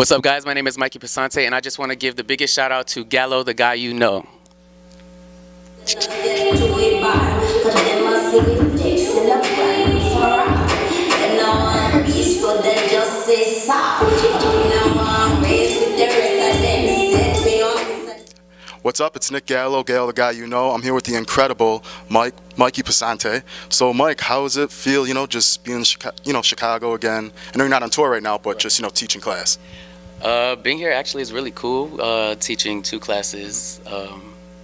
What's up, guys? My name is Mikey Pesante, and I just want to give the biggest shout out to Gallo, the guy you know. What's up? It's Nick Gallo, the guy you know. I'm here with the incredible Mikey Pesante. So, Mike, how does it feel, just being in Chicago again? I know you're not on tour right now, but just, teaching class. Being here actually is really cool. Teaching 2 classes,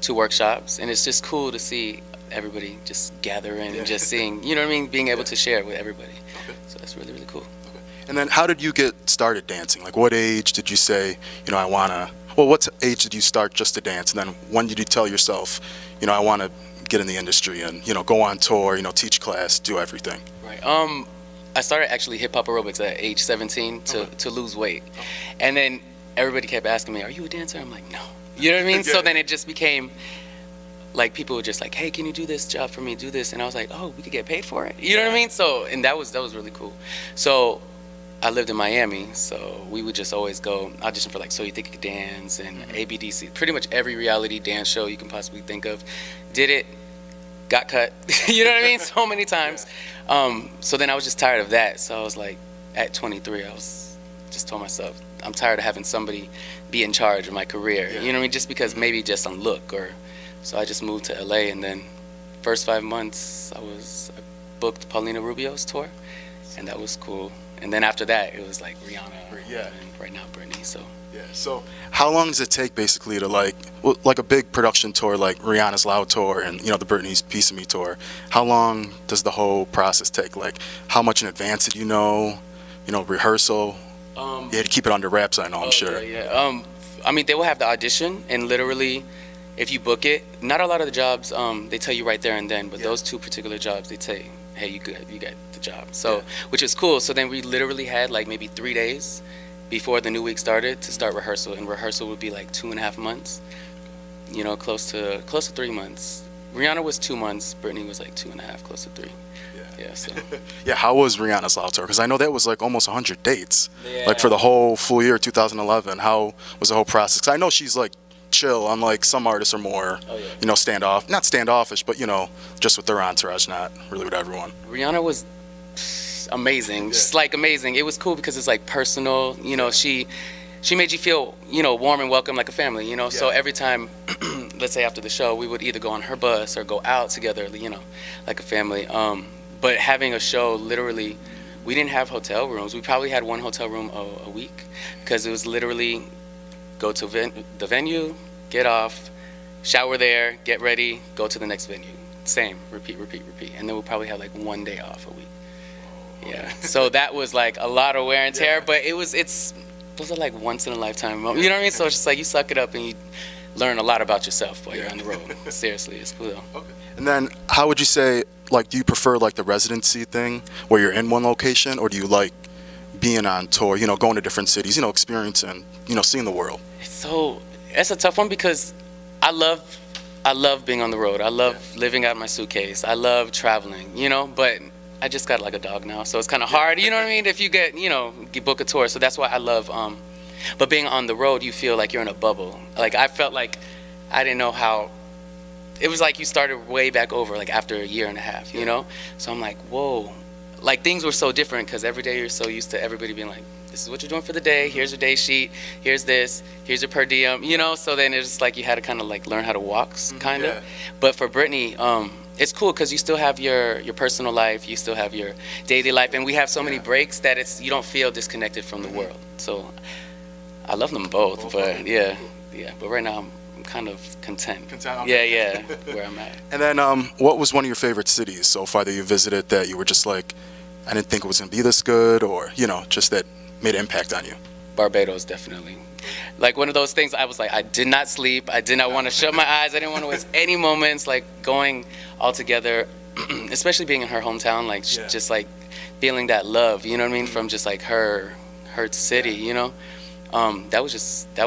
2 workshops, and it's just cool to see everybody just gathering and just seeing, being able to share with everybody. Okay. So that's really, really cool. Okay. And then how did you get started dancing? Like, what age did you say, I want to... Well, what age did you start just to dance? And then when did you tell yourself, I want to get in the industry and, go on tour, teach class, do everything? Right. I started actually hip-hop aerobics at age 17 to lose weight. Okay. And then everybody kept asking me, are you a dancer? I'm like, no. You know what I mean? Yeah. So then it just became, like, people were just like, hey, can you do this job for me, do this? And I was like, oh, we could get paid for it? You know what I mean? So, and that was really cool. So I lived in Miami, so we would just always go audition for like So You Think You Could Dance and ABDC, pretty much every reality dance show you can possibly think of. Did it, got cut, you know what I mean? So many times. So then I was just tired of that. So I was like, at 23, I was just told myself, I'm tired of having somebody be in charge of my career. You know what I mean? Just because maybe just on look or, so I just moved to LA, and then first 5 months I booked Paulina Rubio's tour, and that was cool. And then after that, it was like Rihanna, and right now Britney. So yeah. So how long does it take basically to like a big production tour like Rihanna's Loud Tour and the Britney's Piece of Me tour? How long does the whole process take? Like how much in advance did you know? Rehearsal. You had to keep it under wraps. I know. I'm sure. Yeah. I mean, they will have the audition, and literally, if you book it, not a lot of the jobs they tell you right there and then, but those 2 particular jobs they say, hey, you got the job. So, which is cool. So then we literally had like maybe 3 days before the new week started to start rehearsal, and rehearsal would be like 2.5 months. Close to 3 months. Rihanna was 2 months. Britney was like 2.5, close to 3. Yeah. So. Yeah. How was Rihanna's Loud Tour? Because I know that was like almost 100 dates, Yeah. like for the whole full year 2011. How was the whole process? 'Cause I know she's like chill, unlike some artists are more, not standoffish, but just with their entourage, not really with everyone. Rihanna was amazing, just like amazing. It was cool because it's like personal. She made you feel warm and welcome like a family. So every time, let's say after the show, we would either go on her bus or go out together, like a family. But having a show, literally, we didn't have hotel rooms. We probably had 1 hotel room a week because it was literally go to the venue, get off, shower there, get ready, go to the next venue. Same, repeat. And then we'll probably have like 1 day off a week. Yeah. So that was like a lot of wear and tear, but those are like once in a lifetime moments. You know what I mean? So it's just like you suck it up and you learn a lot about yourself while you're on the road. Seriously, it's cool though. Okay. And then how would you say, like, do you prefer like the residency thing where you're in one location, or do you like being on tour, going to different cities, experiencing, seeing the world? So it's a tough one because I love being on the road. I love living out my suitcase. I love traveling, but I just got like a dog now, so it's kind of hard, you know what I mean? If you get, you book a tour. So that's why I love, but being on the road, you feel like you're in a bubble. Like I felt like I didn't know how, it was like you started way back over, like after a year and a half, So I'm like, whoa. Like things were so different because every day you're so used to everybody being like, this is what you're doing for the day, here's your day sheet, here's this, here's your per diem, so then it's just like you had to kind of like learn how to walk, kind of. But for Britney, it's cool because you still have your personal life, you still have your daily life, and we have so many breaks that you don't feel disconnected from the world. So I love them both, but but right now I'm kind of content. Yeah, where I'm at. And then what was one of your favorite cities so far that you visited that you were just like, I didn't think it was going to be this good, or, just that made an impact on you? Barbados, definitely. Like one of those things, I was like, I did not sleep. I did not want to shut my eyes. I didn't want to waste any moments, like going all together, especially being in her hometown, like just like feeling that love, you know what I mean? From just like her city, that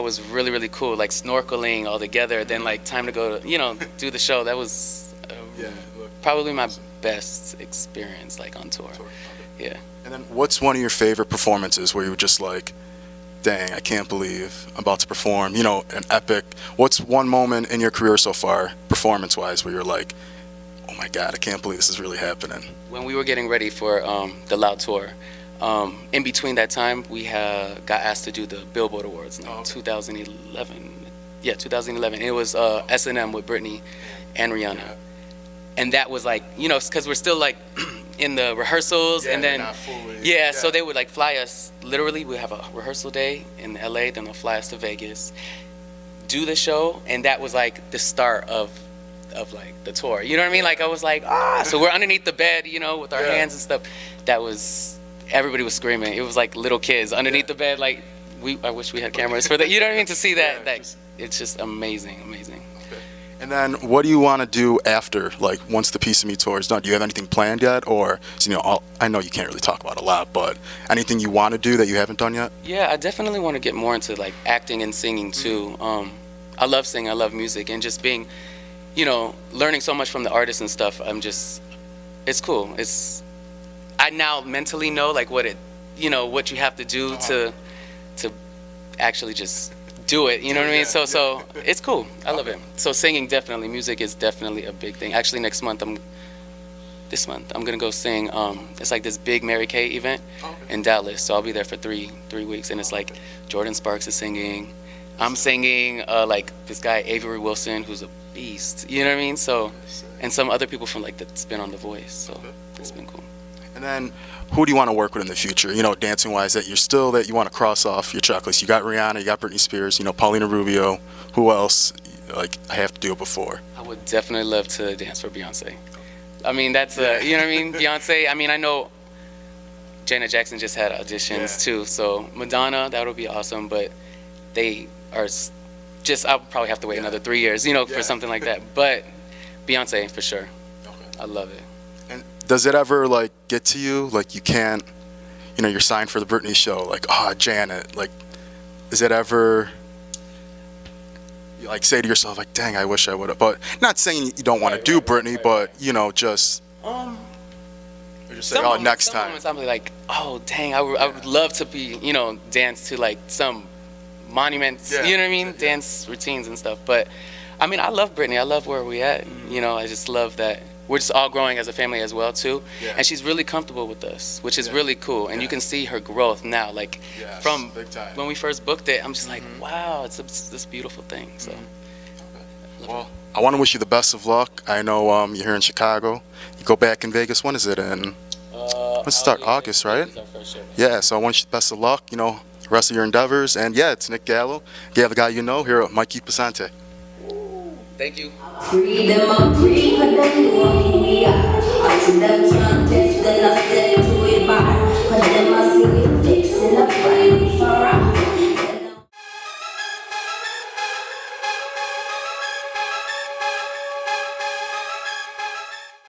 was really, really cool. Like snorkeling all together, then like time to go to, do the show. That was probably my best experience, like on tour. Yeah. And then what's one of your favorite performances where you were just like, dang, I can't believe I'm about to perform, you know, an epic. What's one moment in your career so far, performance-wise, where you're like, oh my God, I can't believe this is really happening? When we were getting ready for the Loud tour, in between that time, we got asked to do the Billboard Awards in 2011. Yeah, 2011. It was S&M with Britney and Rihanna. Yeah. And that was like, you know, because we're still like in the rehearsals, and then not fully, so they would like fly us. Literally, we have a rehearsal day in LA, then they'll fly us to Vegas, do the show, and that was like the start of like the tour. You know what I mean? Like I was like, so we're underneath the bed, you know, with our hands and stuff. That was, everybody was screaming. It was like little kids underneath the bed. Like I wish we had cameras for that. You know what I mean? To see that, it's just amazing. And then what do you want to do after, like, once the Piece of Me tour is done? Do you have anything planned yet? Or, you know, I know you can't really talk about a lot, but anything you want to do that you haven't done yet? Yeah, I definitely want to get more into, like, acting and singing, too. I love singing, I love music, and just being, you know, learning so much from the artists and stuff. It's cool. I now mentally know, like, what you have to do to actually just do it, you know what I mean? So it's cool. I love it. So singing, definitely, music is definitely a big thing. Actually, this month I'm gonna go sing. It's like this big Mary Kay event in Dallas. So I'll be there for three weeks, and it's like Jordan Sparks is singing. I'm singing, like this guy Avery Wilson, who's a beast. You know what I mean? So, and some other people from like that's been on The Voice. So it's been cool. And then, who do you want to work with in the future? You know, dancing-wise, that you want to cross off your checklist. You got Rihanna, you got Britney Spears, you know, Paulina Rubio. Who else? Like, I have to do it before. I would definitely love to dance for Beyonce. I mean, that's you know what I mean? Beyonce. I mean, I know Janet Jackson just had auditions too. So Madonna, that would be awesome. But they are just. I'll probably have to wait another 3 years, you know, for something like that. But Beyonce for sure. I love it. And does it ever, like, get to you, like, you can't, you know, you're signed for the Britney show, like, Janet, like, is it ever, you, like, say to yourself, like, dang, I wish I would have, but not saying you don't want to do Britney, but, you know, just, or just say, next time. Moments I'm like, oh, dang, I would love to be, you know, dance to, like, some monuments, you know what I mean, dance routines and stuff, but, I mean, I love Britney, I love where we at, you know, I just love that. We're just all growing as a family as well too, and she's really comfortable with us, which is really cool. And you can see her growth now, like from when we first booked it. I'm just like, wow, it's this beautiful thing. So, well, I want to wish you the best of luck. I know you're here in Chicago. You go back in Vegas. When is it? Let's start August, right? Yeah. So I want you the best of luck. You know, the rest of your endeavors. And yeah, it's Nick Gallo, the guy you know, here at Mikey Pesante. Thank you. Freedom of free, but then who we are. I see them trying to test the lust to it by. But them I see